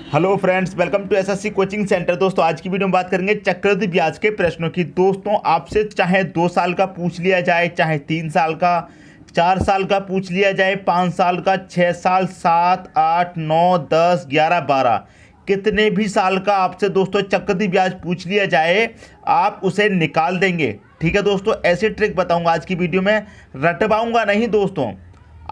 Hello friends, welcome to SSC coaching centre. दोस्तों आज की वीडियो में बात करेंगे चक्रवृद्धि ब्याज के प्रश्नों की। दोस्तों आपसे चाहे 2 साल का पूछ लिया जाए, चाहे 3 साल का, 4 साल का पूछ लिया जाए, 5 साल का, 6 साल, 7, 8, 9, 10, 11, 12, कितने भी साल का आपसे दोस्तों चक्रवृद्धि ब्याज पूछ लिया जाए, आप उसे निकाल देंगे। ठीक है दोस्तों, ऐसी ट्रिक बताऊंगा आज की वीडियो में। रटवाऊंगा नहीं दोस्तों,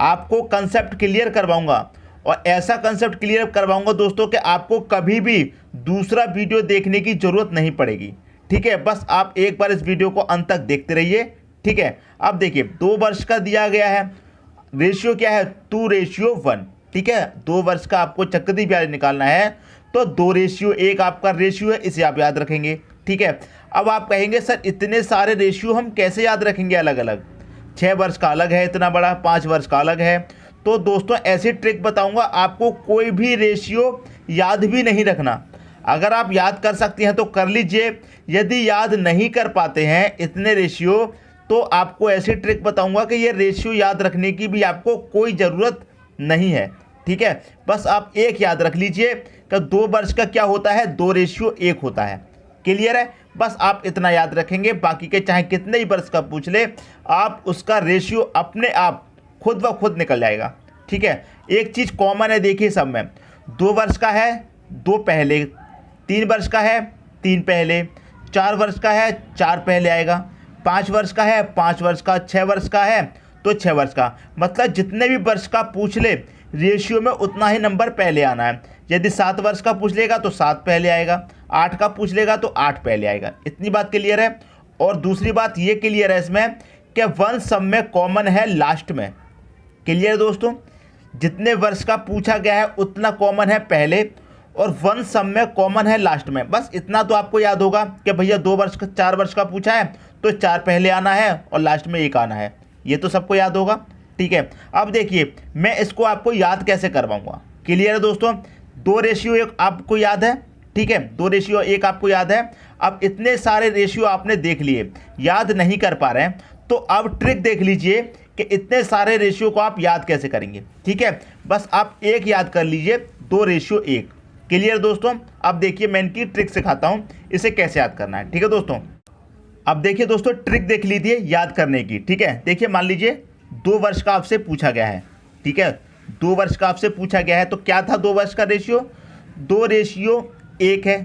आपको कंसेप्ट क्लियर करवाऊंगा और ऐसा कंसेप्ट क्लियर करवाऊंगा दोस्तों कि आपको कभी भी दूसरा वीडियो देखने की ज़रूरत नहीं पड़ेगी। ठीक है, बस आप एक बार इस वीडियो को अंत तक देखते रहिए। ठीक है, अब देखिए 2 वर्ष का दिया गया है, रेशियो क्या है 2:1। ठीक है, 2 वर्ष का आपको चक्रवृद्धि ब्याज निकालना है तो 2:1 आपका रेशियो है, इसे आप याद रखेंगे। ठीक है, अब आप कहेंगे सर इतने सारे रेशियो हम कैसे याद रखेंगे अलग अलग, 6 वर्ष का अलग है इतना बड़ा, 5 वर्ष का अलग है। तो दोस्तों ऐसी ट्रिक बताऊंगा, आपको कोई भी रेशियो याद भी नहीं रखना। अगर आप याद कर सकते हैं तो कर लीजिए, यदि याद नहीं कर पाते हैं इतने रेशियो तो आपको ऐसी ट्रिक बताऊंगा कि ये रेशियो याद रखने की भी आपको कोई ज़रूरत नहीं है। ठीक है, बस आप एक याद रख लीजिए कि 2 वर्ष का क्या होता है, 2:1 होता है। क्लियर है, बस आप इतना याद रखेंगे, बाकी के चाहे कितने ही वर्ष का पूछ ले आप उसका रेशियो अपने आप खुद ब खुद निकल जाएगा। ठीक है, एक चीज़ कॉमन है, देखिए सब में 2 वर्ष का है 2 पहले, 3 वर्ष का है 3 पहले, 4 वर्ष का है 4 पहले आएगा, 5 वर्ष का है 5 वर्ष का, 6 वर्ष का है तो 6 वर्ष का। मतलब जितने भी वर्ष का पूछ ले रेशियो में उतना ही नंबर पहले आना है। यदि 7 वर्ष का पूछ लेगा तो 7 पहले आएगा, 8 का पूछ लेगा तो 8 पहले आएगा। इतनी बात क्लियर है। और दूसरी बात ये क्लियर है इसमें कि 1 सब में कॉमन है लास्ट में। क्लियर दोस्तों, जितने वर्ष का पूछा गया है उतना कॉमन है पहले और 1 सब में कॉमन है लास्ट में। बस इतना तो आपको याद होगा कि भैया 2 वर्ष का 4 वर्ष का पूछा है तो 4 पहले आना है और लास्ट में 1 आना है, ये तो सबको याद होगा। ठीक है, अब देखिए मैं इसको आपको याद कैसे करवाऊंगा। क्लियर है दोस्तों, 2:1 आपको याद है। ठीक है, 2:1 आपको याद है। अब इतने सारे रेशियो आपने देख लिए, याद नहीं कर पा रहे हैं, तो अब ट्रिक देख लीजिए कि इतने सारे रेशियो को आप याद कैसे करेंगे। ठीक है, बस आप एक याद कर लीजिए, 2:1। क्लियर दोस्तों, अब देखिए मैं इनकी ट्रिक सिखाता हूं इसे कैसे याद करना है। ठीक है दोस्तों, अब देखिए दोस्तों ट्रिक देख लीजिए याद करने की। ठीक है, देखिए मान लीजिए 2 वर्ष का आपसे पूछा गया है। ठीक है, 2 वर्ष का आपसे पूछा गया है तो क्या था 2 वर्ष का रेशियो, 2:1 है।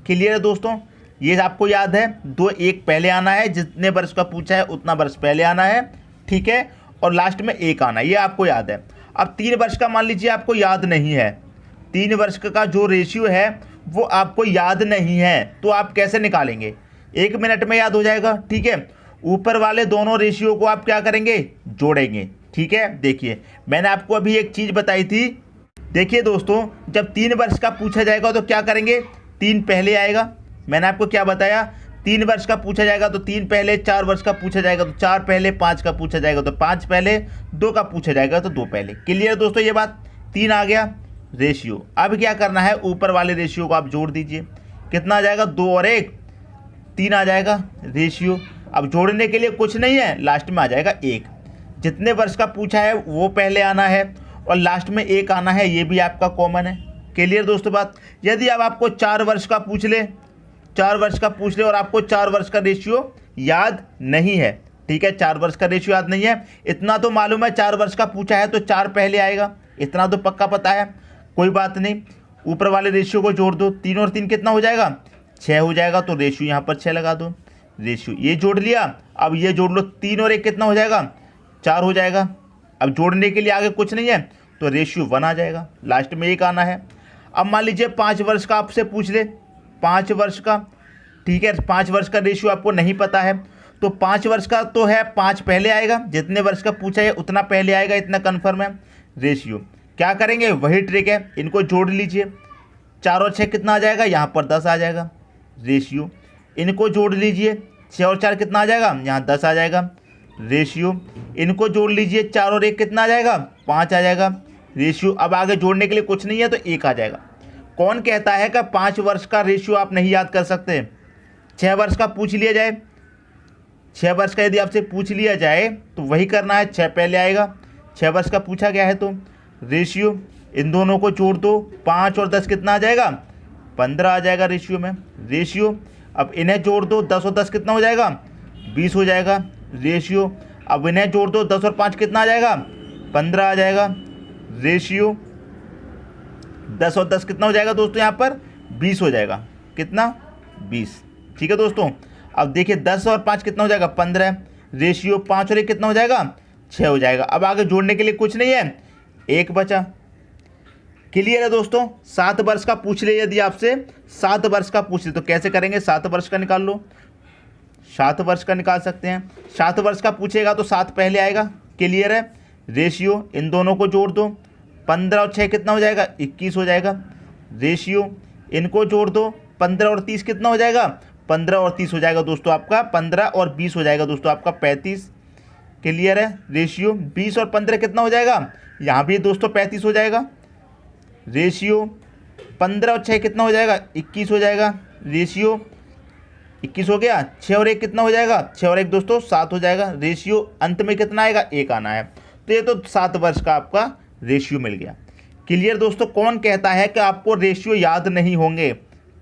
क्लियर है दोस्तों, ये आपको याद है, 2:1 पहले आना है, जितने वर्ष का पूछा है उतना वर्ष पहले आना है। ठीक है, और लास्ट में 1 आना है, ये आपको याद है। अब 3 वर्ष का मान लीजिए आपको याद नहीं है, 3 वर्ष का जो रेशियो है वो आपको याद नहीं है, तो आप कैसे निकालेंगे, 1 मिनट में याद हो जाएगा। ठीक है, ऊपर वाले दोनों रेशियो को आप क्या करेंगे, जोड़ेंगे। ठीक है, देखिए मैंने आपको अभी एक चीज़ बताई थी। देखिए दोस्तों, जब 3 वर्ष का पूछा जाएगा तो क्या करेंगे, 3 पहले आएगा। मैंने आपको क्या बताया, 3 वर्ष का पूछा जाएगा तो 3 पहले, 4 वर्ष का पूछा जाएगा तो 4 पहले, 5 का पूछा जाएगा तो 5 पहले, 2 का पूछा जाएगा तो 2 पहले। क्लियर दोस्तों, ये बात 3 आ गया रेशियो। अब क्या करना है, ऊपर वाले रेशियो को आप जोड़ दीजिए, कितना आ जाएगा, 2 और 1 3 आ जाएगा रेशियो। अब जोड़ने के लिए कुछ नहीं है, लास्ट में आ जाएगा 1। जितने वर्ष का पूछा है वो पहले आना है और लास्ट में 1 आना है, ये भी आपका कॉमन है। क्लियर दोस्तों बात। यदि अब आपको 4 वर्ष का पूछ ले, 4 वर्ष का पूछ ले और आपको 4 वर्ष का रेशियो याद नहीं है। ठीक है, 4 वर्ष का रेशियो याद नहीं है, इतना तो मालूम है 4 वर्ष का पूछा है तो 4 पहले आएगा, इतना तो पक्का पता है। कोई बात नहीं, ऊपर वाले रेशियो को जोड़ दो, 3 और 3 कितना हो जाएगा, 6 हो जाएगा, तो रेशियो यहाँ पर 6 लगा दो। रेशियो ये जोड़ लिया, अब ये जोड़ लो, 3 और 1 कितना हो जाएगा, 4 हो जाएगा। अब जोड़ने के लिए आगे कुछ नहीं है तो रेशियो 1 आ जाएगा, लास्ट में 1 आना है। अब मान लीजिए 5 वर्ष का आपसे पूछ ले, 5 वर्ष का। ठीक है, 5 वर्ष का रेशियो आपको नहीं पता है तो 5 वर्ष का तो है 5 पहले आएगा, जितने वर्ष का पूछा है उतना पहले आएगा, इतना कन्फर्म है। रेशियो क्या करेंगे, वही ट्रिक है, इनको जोड़ लीजिए, 4 और 6 कितना आ जाएगा, यहाँ पर 10 आ जाएगा। रेशियो इनको जोड़ लीजिए, 6 और 4 कितना आ जाएगा, यहाँ 10 आ जाएगा। रेशियो इनको जोड़ लीजिए, 4 और 1 कितना आ जाएगा, 5 आ जाएगा। रेशियो अब आगे जोड़ने के लिए कुछ नहीं है तो 1 आ जाएगा। कौन कहता है कि 5 वर्ष का रेशियो आप नहीं याद कर सकते, 6 वर्ष का पूछ लिया जाए, 6 वर्ष का यदि आपसे पूछ लिया जाए तो वही करना है, 6 पहले आएगा, 6 वर्ष का पूछा गया है तो रेशियो इन दोनों को जोड़ दो, 5 और 10 कितना आ जाएगा, 15 आ जाएगा रेशियो में। रेशियो अब इन्हें जोड़ दो, 10 और 10 कितना हो जाएगा, 20 हो जाएगा। रेशियो अब इन्हें जोड़ दो, 10 और 5 कितना आ जाएगा, 15 आ जाएगा। रेशियो 10 और 10 कितना हो जाएगा दोस्तों, यहाँ पर 20 हो जाएगा। कितना, 20। ठीक है दोस्तों, अब देखिए 10 और 5 कितना हो जाएगा, 15। रेशियो 5 और 1 कितना हो जाएगा, 6 हो जाएगा। अब आगे जोड़ने के लिए कुछ नहीं है, 1 बचा। क्लियर है दोस्तों। 7 वर्ष का पूछ ले, यदि आपसे 7 वर्ष का पूछ ले तो कैसे करेंगे, 7 वर्ष का निकाल लो, 7 वर्ष का निकाल सकते हैं। 7 वर्ष का पूछेगा तो 7 पहले आएगा। क्लियर है। रेशियो इन दोनों को जोड़ दो, 15 और 6 कितना हो जाएगा, 21 हो जाएगा। रेशियो इनको जोड़ दो, 15 और 30 कितना हो जाएगा, 15 और 30 हो जाएगा दोस्तों आपका 15 और 20 हो जाएगा दोस्तों आपका 35। क्लियर है। रेशियो 20 और 15 कितना हो जाएगा, यहाँ भी दोस्तों 35 हो जाएगा। रेशियो 15 और 6 कितना हो जाएगा, 21 हो जाएगा। रेशियो 21 हो गया। 6 और 1 कितना हो जाएगा, 6 और 1 दोस्तों 7 हो जाएगा। रेशियो अंत में कितना आएगा, 1 आना है। तो ये तो 7 वर्ष का आपका रेशियो मिल गया। क्लियर दोस्तों। कौन कहता है कि आपको रेशियो याद नहीं होंगे।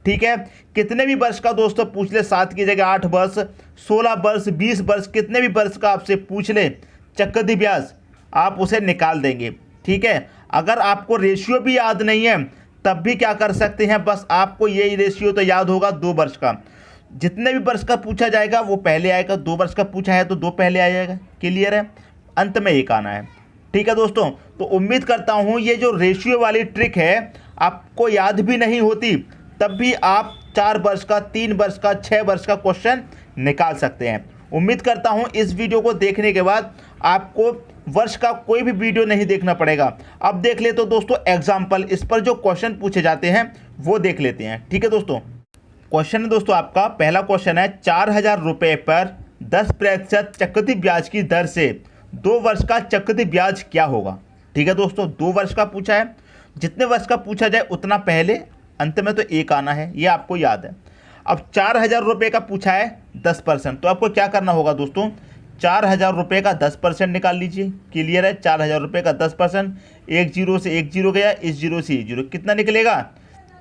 ठीक है, कितने भी वर्ष का दोस्तों पूछ ले, 7 की जगह 8 वर्ष, 16 वर्ष, 20 वर्ष, कितने भी वर्ष का आपसे पूछ ले चक्रवृद्धि ब्याज, आप उसे निकाल देंगे। ठीक है, अगर आपको रेशियो भी याद नहीं है तब भी क्या कर सकते हैं, बस आपको यही रेशियो तो याद होगा 2 वर्ष का। जितने भी वर्ष का पूछा जाएगा वो पहले आएगा, 2 वर्ष का पूछा है तो 2 पहले आ जाएगा। क्लियर है। अंत में 1 आना है। ठीक है दोस्तों, तो उम्मीद करता हूँ ये जो रेशियो वाली ट्रिक है आपको याद भी नहीं होती तब भी आप 4 वर्ष का, 3 वर्ष का, 6 वर्ष का क्वेश्चन निकाल सकते हैं। उम्मीद करता हूँ इस वीडियो को देखने के बाद आपको वर्ष का कोई भी वीडियो नहीं देखना पड़ेगा। अब देख ले तो दोस्तों एग्जाम्पल, इस पर जो क्वेश्चन पूछे जाते हैं वो देख लेते हैं। ठीक है दोस्तों, क्वेश्चन है दोस्तों आपका, पहला क्वेश्चन है 4000 रुपये पर 10% चक्रवृद्धि ब्याज की दर से 2 वर्ष का चक्रवृद्धि ब्याज क्या होगा। ठीक है दोस्तों, 2 वर्ष का पूछा है, जितने वर्ष का पूछा जाए उतना पहले, अंत में तो 1 आना है, ये आपको याद है। अब 4000 रुपये का पूछा है 10%, तो आपको क्या करना होगा दोस्तों, 4000 रुपये का 10% निकाल लीजिए। क्लियर है। 4000 रुपये का 10%, 1 जीरो से 1 जीरो गया, इस जीरो से 1 जीरो, कितना निकलेगा,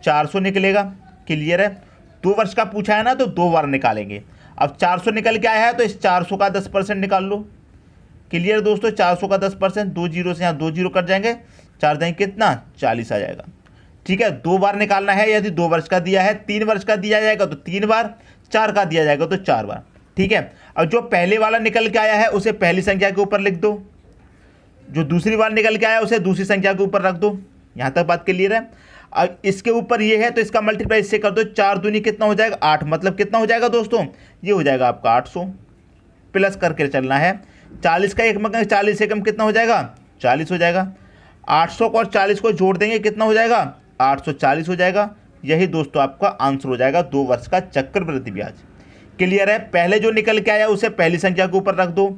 400 निकलेगा। क्लियर है। 2 वर्ष का पूछा है ना तो 2 बार निकालेंगे। अब 400 निकल के आया है तो इस 400 का 10% निकाल लो। क्लियर दोस्तों, 400 का 10%, 2 जीरो से यहाँ 2 जीरो कट जाएंगे, 4 देंगे कितना, 40 आ जाएगा। ठीक है, 2 बार निकालना है। यदि 2 वर्ष का दिया है, 3 वर्ष का दिया जाएगा तो 3 बार, 4 का दिया जाएगा तो 4 बार। ठीक है। अब जो पहले वाला निकल के आया है उसे पहली संख्या के ऊपर लिख दो, जो दूसरी बार निकल के आया उसे दूसरी संख्या के ऊपर रख दो। यहाँ तक बात क्लियर है। अब इसके ऊपर ये है तो इसका मल्टीप्लाई इससे कर दो, 4 दूनी कितना हो जाएगा, 8, मतलब कितना हो जाएगा दोस्तों, ये हो जाएगा आपका 800। प्लस करके चलना है, 40 का 1 में 40 एकम कितना हो जाएगा, 40 हो जाएगा। 800 और 40 को जोड़ देंगे कितना हो जाएगा, 840 हो जाएगा। यही दोस्तों आपका आंसर हो जाएगा 2 वर्ष का चक्रवृद्धि ब्याज। क्लियर है। पहले जो निकल के आया उसे पहली संख्या के ऊपर रख दो,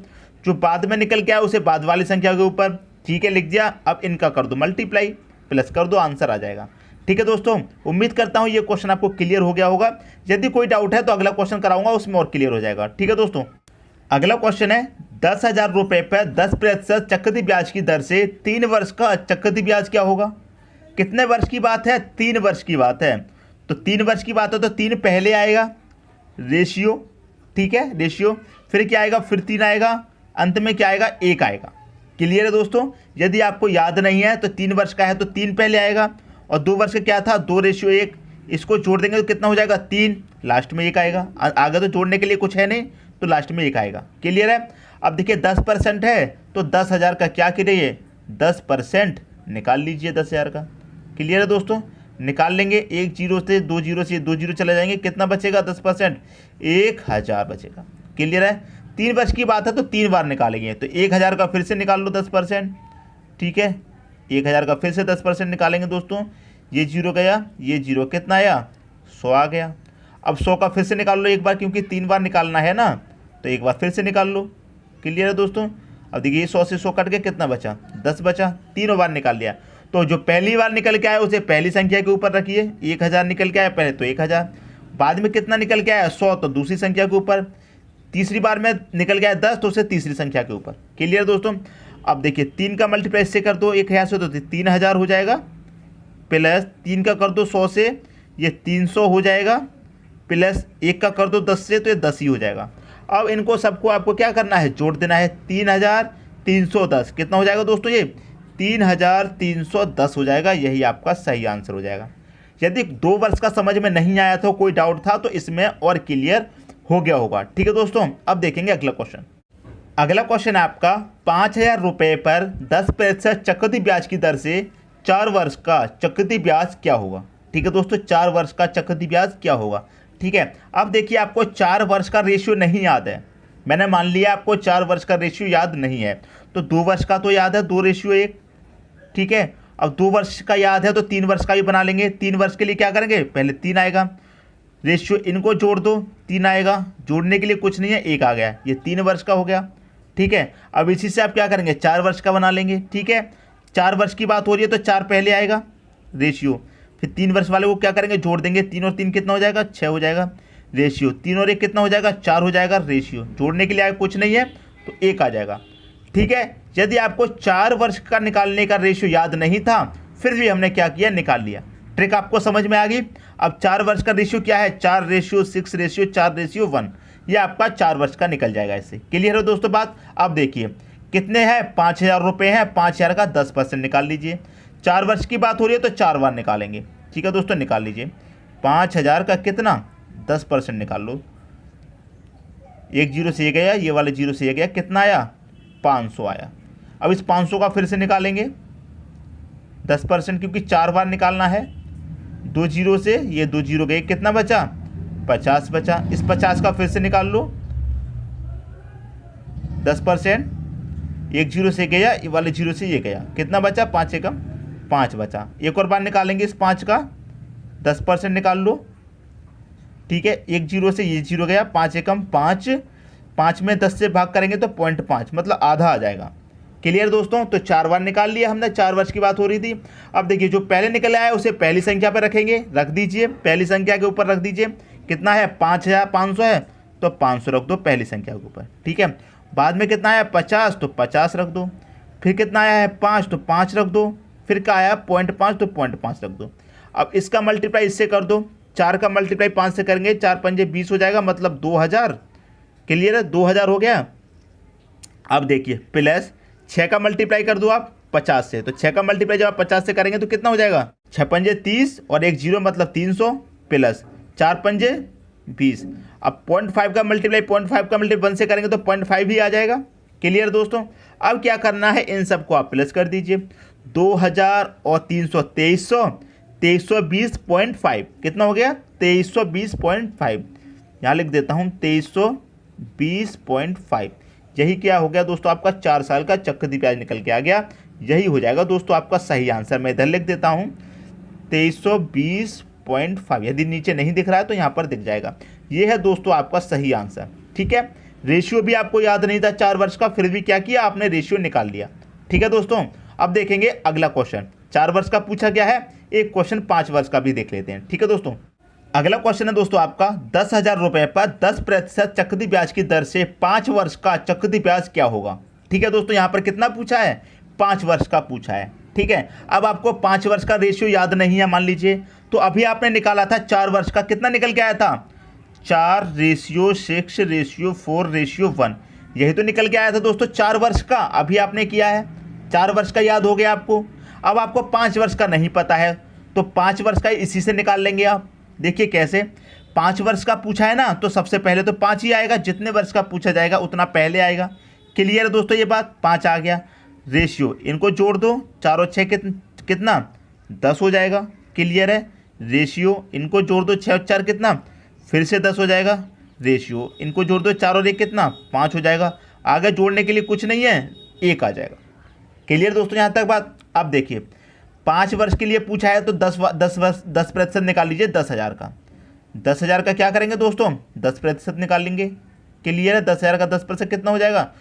जो बाद में निकल के आया उसे बाद वाली संख्या के ऊपर। ठीक है, लिख दिया। अब इनका कर दो मल्टीप्लाई, प्लस कर दो, आंसर आ जाएगा। ठीक है दोस्तों, उम्मीद करता हूँ ये क्वेश्चन आपको क्लियर हो गया होगा। यदि कोई डाउट है तो अगला क्वेश्चन कराऊंगा, उसमें और क्लियर हो जाएगा। ठीक है दोस्तों, अगला क्वेश्चन है 10,000 रुपये पर 10% चक्रवृद्धि ब्याज की दर से 3 वर्ष का चक्रवृद्धि ब्याज क्या होगा। कितने वर्ष की बात है, 3 वर्ष की बात है। तो 3 वर्ष की बात है तो 3 पहले आएगा, रेशियो। ठीक है, रेशियो, फिर क्या आएगा, फिर 3 आएगा, अंत में क्या आएगा, 1 आएगा। क्लियर है दोस्तों। यदि आपको याद नहीं है तो 3 वर्ष का है तो 3 पहले आएगा, और 2 वर्ष का क्या था, 2 रेशियो 1, इसको जोड़ देंगे तो कितना हो जाएगा, 3, लास्ट में 1 आएगा। आगे तो जोड़ने के लिए कुछ है नहीं तो लास्ट में 1 आएगा। क्लियर है। अब देखिए 10% है तो 10,000 का क्या करिए, 10% निकाल लीजिए 10,000 का। क्लियर है दोस्तों, निकाल लेंगे, 1 जीरो से 2 जीरो से 2 जीरो चले जाएंगे, कितना बचेगा, 10%, 1000 बचेगा। क्लियर है। 3 वर्ष की बात है तो 3 बार निकालेंगे, तो 1000 का फिर से निकाल लो 10%। ठीक है, 1000 का फिर से 10% निकालेंगे दोस्तों, ये जीरो गया, ये जीरो, कितना आया, 100 आ गया। अब 100 का फिर से निकाल लो एक बार, क्योंकि 3 बार निकालना है ना, तो एक बार फिर से निकाल लो। क्लियर है दोस्तों। अब देखिए 100 से 100 कट के कितना बचा, 10 बचा, तीनों बार निकाल लिया। तो जो पहली बार निकल के आया उसे पहली संख्या के ऊपर रखिए, 1000 निकल के आया पहले तो 1000, बाद में कितना निकल के आया, 100, तो दूसरी संख्या के ऊपर, तीसरी बार में निकल गया 10 तो उसे तीसरी संख्या के ऊपर। क्लियर दोस्तों। अब देखिए 3 का मल्टीप्लाई इससे कर दो 1000 से, तो 3000 हो जाएगा, प्लस 3 का कर दो 100 से, ये 300 हो जाएगा, प्लस 1 का कर दो 10 से, तो ये 10 ही हो जाएगा। अब इनको सबको आपको क्या करना है, जोड़ देना है। 3310 कितना हो जाएगा दोस्तों, ये 3310 हो जाएगा। यही आपका सही आंसर हो जाएगा। यदि 2 वर्ष का समझ में नहीं आया था, कोई डाउट था, तो इसमें और क्लियर हो गया होगा। ठीक है दोस्तों, अब देखेंगे अगला क्वेश्चन। अगला क्वेश्चन है आपका 5000 रुपये पर 10% चक्रवृद्धि ब्याज की दर से 4 वर्ष का चक्रवृद्धि ब्याज क्या होगा। ठीक है दोस्तों, 4 वर्ष का चक्रवृद्धि ब्याज क्या होगा। ठीक है, अब देखिए आपको 4 वर्ष का रेशियो नहीं याद है, मैंने मान लिया आपको 4 वर्ष का रेशियो याद नहीं है, तो 2 वर्ष का तो याद है, 2:1। ठीक है, अब 2 वर्ष का याद है तो 3 वर्ष का भी बना लेंगे। 3 वर्ष के लिए क्या करेंगे, पहले 3 आएगा, रेशियो इनको जोड़ दो, 3 आएगा, जोड़ने के लिए कुछ नहीं है, 1 आ गया, ये 3 वर्ष का हो गया। ठीक है, अब इसी से आप क्या करेंगे, 4 वर्ष का बना लेंगे। ठीक है, 4 वर्ष की बात हो रही है तो 4 पहले आएगा रेशियो, फिर 3 वर्ष वाले को क्या करेंगे, जोड़ देंगे, 3 और 3 कितना हो जाएगा, 6 हो जाएगा रेशियो, 3 और 1 कितना हो जाएगा, 4 हो जाएगा रेशियो, जोड़ने के लिए आगे कुछ नहीं है तो 1 आ जाएगा। ठीक है, यदि आपको 4 वर्ष का निकालने का रेशियो याद नहीं था, फिर भी हमने क्या किया, निकाल लिया। ट्रिक आपको समझ में आ गई। अब 4 वर्ष का रेशियो क्या है, 4:6:4:1, ये आपका 4 वर्ष का निकल जाएगा। इससे क्लियर है दोस्तों बात। अब देखिए कितने हैं, 5000 रुपये हैं, 5000 का 10% निकाल लीजिए। 4 वर्ष की बात हो रही है तो 4 बार निकालेंगे। ठीक है दोस्तों, निकाल लीजिए। 5000 का कितना, 10% निकाल लो। 1 0 से ये गया, ये वाले 0 से ये गया, कितना आया, 500 आया। अब इस 500 का फिर से निकालेंगे 10%, क्योंकि 4 बार निकालना है। 2 0 से ये 2 0 गए, कितना बचा, 50 बचा। इस 50 का फिर से निकाल लो 10%, 1 0 से गया, ये वाले 0 से ये गया, कितना बचा, 5 एकम 5 बचा। एक और बार निकालेंगे इस 5 का 10% निकाल लो। ठीक है, 1 0 से ये 0 गया, 5 एकम 5, 5 में 10 से भाग करेंगे तो 0.5 मतलब आधा आ जाएगा। क्लियर दोस्तों, तो 4 बार निकाल लिया हमने, 4 वर्ष की बात हो रही थी। अब देखिए जो पहले निकल आया उसे पहली संख्या पर रखेंगे, रख दीजिए, पहली संख्या के ऊपर रख दीजिए। कितना है, 5500 है तो 500 रख दो पहली संख्या के ऊपर। ठीक है, बाद में कितना आया 50, तो 50 रख दो। फिर कितना आया है 5, तो 5 रख दो। फिर क्या आया 0.5, तो 0.5 रख दो। अब इसका मल्टीप्लाई इससे कर दो, 4 का मल्टीप्लाई 5 से करेंगे, 4 पंजे 20 हो जाएगा, मतलब 2000। क्लियर है, 2000 हो गया। अब देखिए प्लस 6 का मल्टीप्लाई कर दो आप 50 से, तो 6 का मल्टीप्लाई जब आप 50 से करेंगे तो कितना हो जाएगा, 6 पंजे 30 और 1 0 मतलब 300, प्लस 4 पंजे 20। अब 0.5 का मल्टीप्लाई 0.5 का मल्टीप्लाई 1 से करेंगे तो 0.5 ही आ जाएगा। क्लियर दोस्तों, अब क्या करना है, इन सबको आप प्लस कर दीजिए। 2000 और 300 2320.5 कितना हो गया, 2320.5। यहाँ लिख देता हूँ 2320.5। यही क्या हो गया दोस्तों, आपका 4 साल का चक्रवृद्धि ब्याज निकल के आ गया। यही हो जाएगा दोस्तों आपका सही आंसर। मैं इधर लिख देता हूँ 2320.5। यदि नीचे नहीं दिख रहा है तो यहाँ पर दिख जाएगा। ये है दोस्तों आपका सही आंसर। ठीक है, रेशियो भी आपको याद नहीं था 4 वर्ष का, फिर भी क्या किया आपने, रेशियो निकाल लिया। ठीक है दोस्तों, अब देखेंगे अगला क्वेश्चन। 4 वर्ष का पूछा गया है, एक क्वेश्चन 5 वर्ष का भी देख लेते हैं। ठीक है दोस्तों, अगला क्वेश्चन है दोस्तों आपका 10,000 रुपये पर 10% चक्रवृद्धि ब्याज की दर से 5 वर्ष का चक्रवृद्धि ब्याज क्या होगा। ठीक है दोस्तों, यहाँ पर कितना पूछा है, 5 वर्ष का पूछा है। ठीक है, अब आपको 5 वर्ष का रेशियो याद नहीं है मान लीजिए, तो अभी आपने निकाला था 4 वर्ष का, कितना निकल के आया था, 4:6:4:1, यही तो निकल के आया था दोस्तों 4 वर्ष का। अभी आपने किया है, 4 वर्ष का याद हो गया आपको। अब आपको 5 वर्ष का नहीं पता है, तो 5 वर्ष का इसी से निकाल लेंगे आप। देखिए कैसे, 5 वर्ष का पूछा है ना, तो सबसे पहले तो 5 ही आएगा, जितने वर्ष का पूछा जाएगा उतना पहले आएगा। क्लियर है दोस्तों ये बात, 5 आ गया। रेशियो इनको जोड़ दो, 4 और 6 कितना 10 हो जाएगा। क्लियर है, रेशियो इनको जोड़ दो, 6 और 4 कितना, फिर से 10 हो जाएगा। रेशियो इनको जोड़ दो, 4 और 1 कितना 5 हो जाएगा। आगे जोड़ने के लिए कुछ नहीं है, 1 आ जाएगा। क्लियर दोस्तों यहाँ तक बात। अब देखिए 5 वर्ष के लिए पूछा है तो 10% निकाल लीजिए 10,000 का। 10,000 का क्या करेंगे दोस्तों, 10% निकाल लेंगे। क्लियर है, 10,000 का 10% कितना हो जाएगा,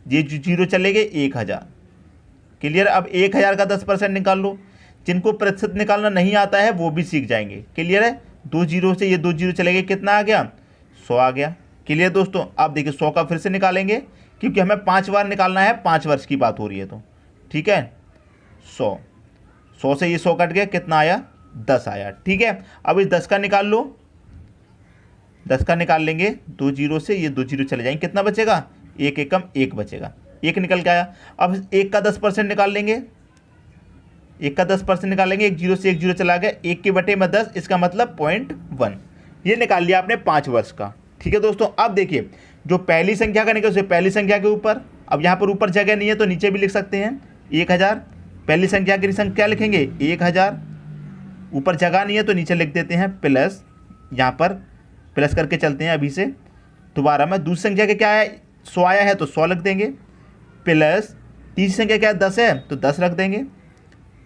ये 0 चले गए 1,000। क्लियर, अब 1,000 का 10% निकाल लो। जिनको प्रतिशत निकालना नहीं आता है वो भी सीख जाएंगे। क्लियर है, 2 0 से ये 2 0 चले गए, कितना आ गया, 100 आ गया। क्लियर दोस्तों, अब देखिए 100 का फिर से निकालेंगे, क्योंकि हमें 5 बार निकालना है, 5 वर्ष की बात हो रही है तो ठीक है। 100 से ये 100 कट गया, कितना आया 10 आया। ठीक है, अब इस 10 का निकाल लो, 10 का निकाल लेंगे, 2 जीरो से ये 2 जीरो चले जाएंगे, कितना बचेगा 1 एकम 1 बचेगा, 1 निकल के आया। अब 1 का 10% निकाल लेंगे, 1 का 10% निकालेंगे, 1 जीरो से 1 जीरो चला गया, 1 के बटे में 10, इसका मतलब 0.1, ये निकाल लिया आपने 5 वर्ष का। ठीक है दोस्तों, अब देखिए जो पहली संख्या का निकल उसे पहली संख्या के ऊपर, अब यहाँ पर ऊपर जगह नहीं है तो नीचे भी लिख सकते हैं 1000, पहली संख्या की संख्या लिखेंगे 1000, ऊपर जगह नहीं है तो नीचे लिख देते हैं प्लस, यहाँ पर प्लस करके चलते हैं अभी से दोबारा में। दूसरी संख्या के क्या है 100 आया है तो 100 लिख देंगे, प्लस तीसरी संख्या क्या है 10 है तो 10 रख देंगे।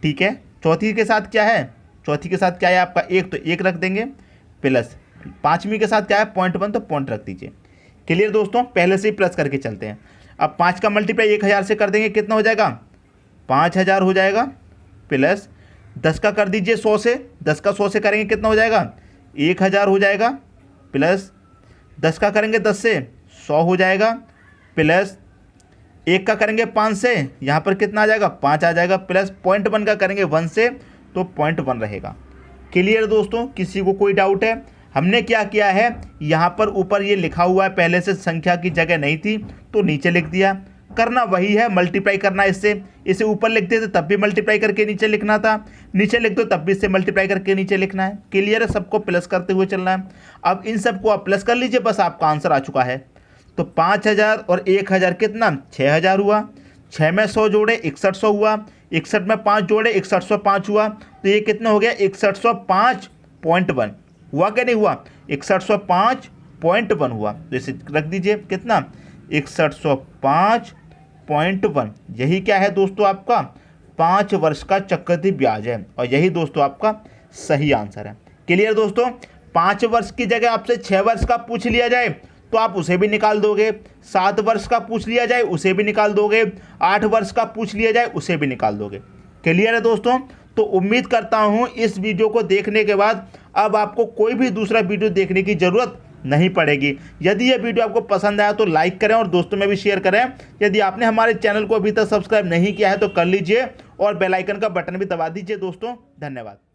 ठीक है, चौथी के साथ क्या है, चौथी के साथ क्या है आपका 1 तो 1 रख देंगे, प्लस पाँचवीं के साथ क्या है 0.1 तो पॉइंट रख दीजिए। क्लियर दोस्तों, पहले से ही प्लस करके चलते हैं। अब 5 का मल्टीप्लाई 1000 से कर देंगे, कितना हो जाएगा 5000 हो जाएगा, प्लस 10 का कर दीजिए 100 से, 10 का 100 से करेंगे कितना हो जाएगा 1000 हो जाएगा, प्लस 10 का करेंगे 10 से 100 हो जाएगा, प्लस 1 का करेंगे 5 से, यहाँ पर कितना आ जाएगा 5 आ जाएगा, प्लस 0.1 का करेंगे 1 से तो 0.1 रहेगा। क्लियर दोस्तों, किसी को कोई डाउट है? हमने क्या किया है, यहाँ पर ऊपर ये लिखा हुआ है, पहले से संख्या की जगह नहीं थी तो नीचे लिख दिया, करना वही है, मल्टीप्लाई करना इससे, इसे ऊपर लिख देते तब भी मल्टीप्लाई करके नीचे लिखना था, नीचे लिख दो तब भी इससे मल्टीप्लाई करके नीचे लिखना है। क्लियर है, सबको प्लस करते हुए चलना है। अब इन सबको आप प्लस कर लीजिए, बस आपका आंसर आ चुका है। तो 5000 और 1000 कितना 6000 हुआ, 6 में 100 जोड़े 6100 हुआ, 61 में 5 जोड़े 6105 हुआ, तो ये कितना हो गया 6105.1 हुआ क्या नहीं हुआ 6105.1 हुआ, तो इसे रख दीजिए कितना 6105.1। यही क्या है दोस्तों आपका 5 वर्ष का चक्रवृद्धि ब्याज है, और यही दोस्तों आपका सही आंसर है। क्लियर दोस्तों, 5 वर्ष की जगह आपसे 6 वर्ष का पूछ लिया जाए तो आप उसे भी निकाल दोगे, 7 वर्ष का पूछ लिया जाए उसे भी निकाल दोगे, 8 वर्ष का पूछ लिया जाए उसे भी निकाल दोगे। क्लियर है दोस्तों, तो उम्मीद करता हूं इस वीडियो को देखने के बाद अब आपको कोई भी दूसरा वीडियो देखने की ज़रूरत नहीं पड़ेगी। यदि यह वीडियो आपको पसंद आया तो लाइक करें और दोस्तों में भी शेयर करें। यदि आपने हमारे चैनल को अभी तक सब्सक्राइब नहीं किया है तो कर लीजिए और बेल आइकन का बटन भी दबा दीजिए दोस्तों। धन्यवाद।